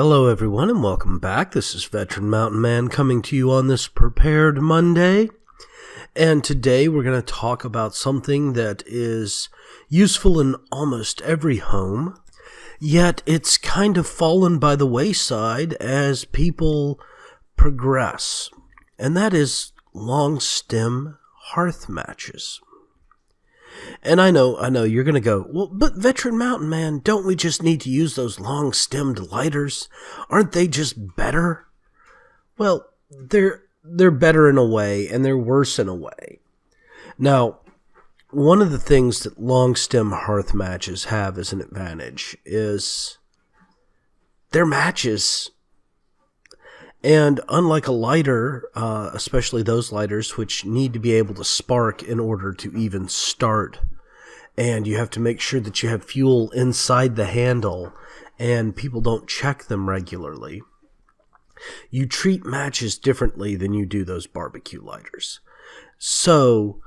Hello everyone and welcome back. This is Veteran Mountain Man coming to you on this Prepared Monday. And today we're going to talk about something that is useful in almost every home, yet it's kind of fallen by the wayside as people progress. And that is long stem hearth matches. And I know you're going to go, well, but Veteran Mountain Man, don't we just need to use those long-stemmed lighters? Aren't they just better? Well, they're better in a way, and they're worse in a way. Now, one of the things that long-stem hearth matches have as an advantage is they're matches. And unlike a lighter, especially those lighters which need to be able to spark in order to even start, and you have to make sure that you have fuel inside the handle and people don't check them regularly, you treat matches differently than you do those barbecue lighters. So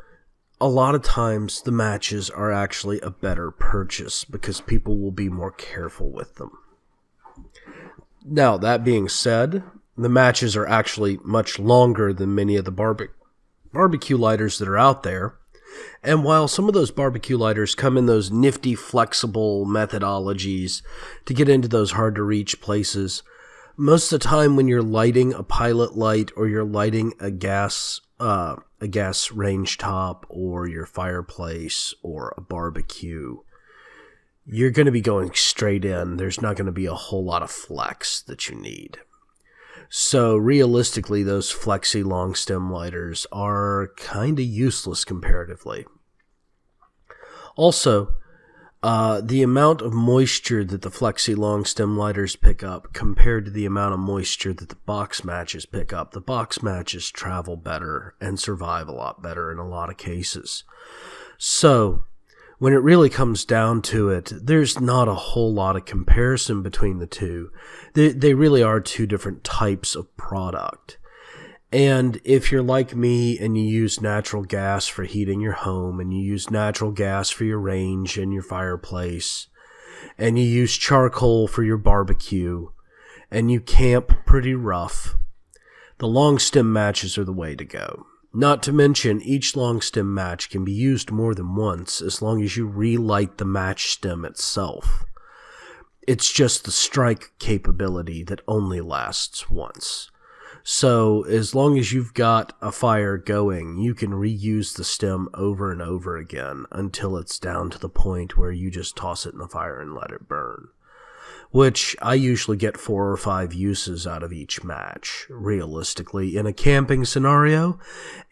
a lot of times the matches are actually a better purchase because people will be more careful with them. Now, that being said, the matches are actually much longer than many of the barbecue lighters that are out there. And while some of those barbecue lighters come in those nifty, flexible methodologies to get into those hard-to-reach places, most of the time when you're lighting a pilot light or you're lighting a gas range top or your fireplace or a barbecue, you're going to be going straight in. There's not going to be a whole lot of flex that you need. So realistically, those flexi long stem lighters are kind of useless comparatively. Also, the amount of moisture that the flexi long stem lighters pick up compared to the amount of moisture that the box matches pick up, the box matches travel better and survive a lot better in a lot of cases. So when it really comes down to it, there's not a whole lot of comparison between the two. They really are two different types of product. And if you're like me and you use natural gas for heating your home, and you use natural gas for your range and your fireplace, and you use charcoal for your barbecue, and you camp pretty rough, the long stem matches are the way to go. Not to mention, each long stem match can be used more than once as long as you relight the match stem itself. It's just the strike capability that only lasts once. So as long as you've got a fire going, you can reuse the stem over and over again until it's down to the point where you just toss it in the fire and let it burn. Which I usually get 4 or 5 uses out of each match, realistically, in a camping scenario.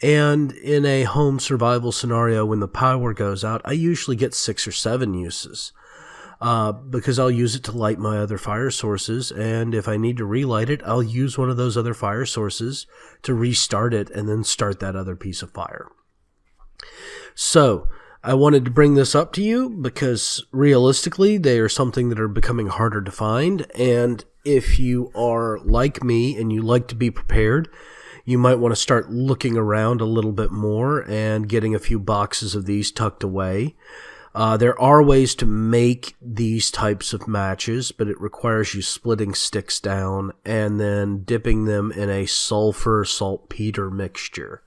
And in a home survival scenario, when the power goes out, I usually get 6 or 7 uses. Because I'll use it to light my other fire sources, and if I need to relight it, I'll use one of those other fire sources to restart it and then start that other piece of fire. So I wanted to bring this up to you because realistically they are something that are becoming harder to find, and if you are like me and you like to be prepared, you might want to start looking around a little bit more and getting a few boxes of these tucked away. There are ways to make these types of matches, but it requires you splitting sticks down and then dipping them in a sulfur saltpeter mixture.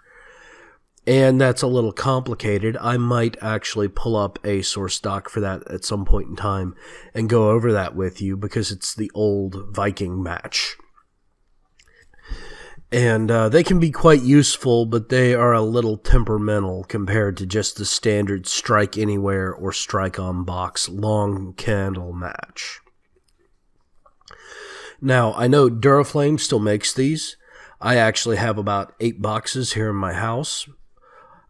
And that's a little complicated. I might actually pull up a source doc for that at some point in time and go over that with you because it's the old Viking match. And they can be quite useful, but they are a little temperamental compared to just the standard strike anywhere or strike on box long candle match. Now, I know Duraflame still makes these. I actually have about 8 boxes here in my house.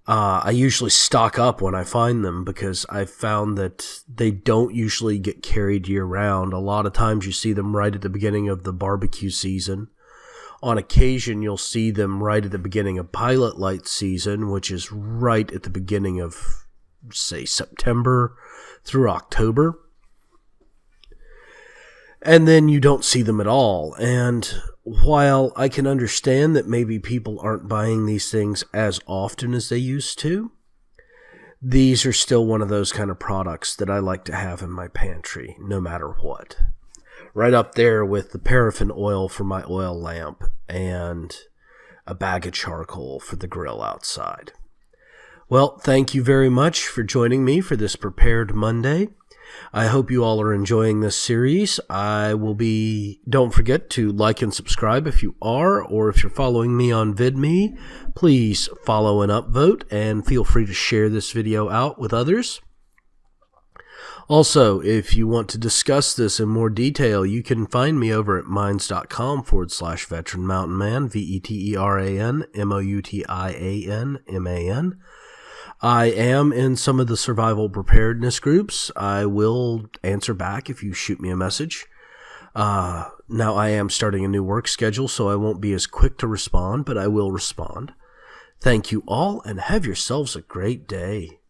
I usually stock up when I find them because I've found that they don't usually get carried year-round. A lot of times you see them right at the beginning of the barbecue season. On occasion, you'll see them right at the beginning of pilot light season, which is right at the beginning of, say, September through October. And then you don't see them at all. And while I can understand that maybe people aren't buying these things as often as they used to, these are still one of those kind of products that I like to have in my pantry, no matter what. right up there with the paraffin oil for my oil lamp and a bag of charcoal for the grill outside. Well, thank you very much for joining me for this Prepared Monday. I hope you all are enjoying this series. Don't forget to like and subscribe if you are, or if you're following me on VidMe, please follow and upvote, and feel free to share this video out with others. Also, if you want to discuss this in more detail, you can find me over at minds.com/veteran mountain man, VETERAN MOUTIANMAN. I am in some of the survival preparedness groups. I will answer back if you shoot me a message. Now I am starting a new work schedule, so I won't be as quick to respond, but I will respond. Thank you all, and have yourselves a great day.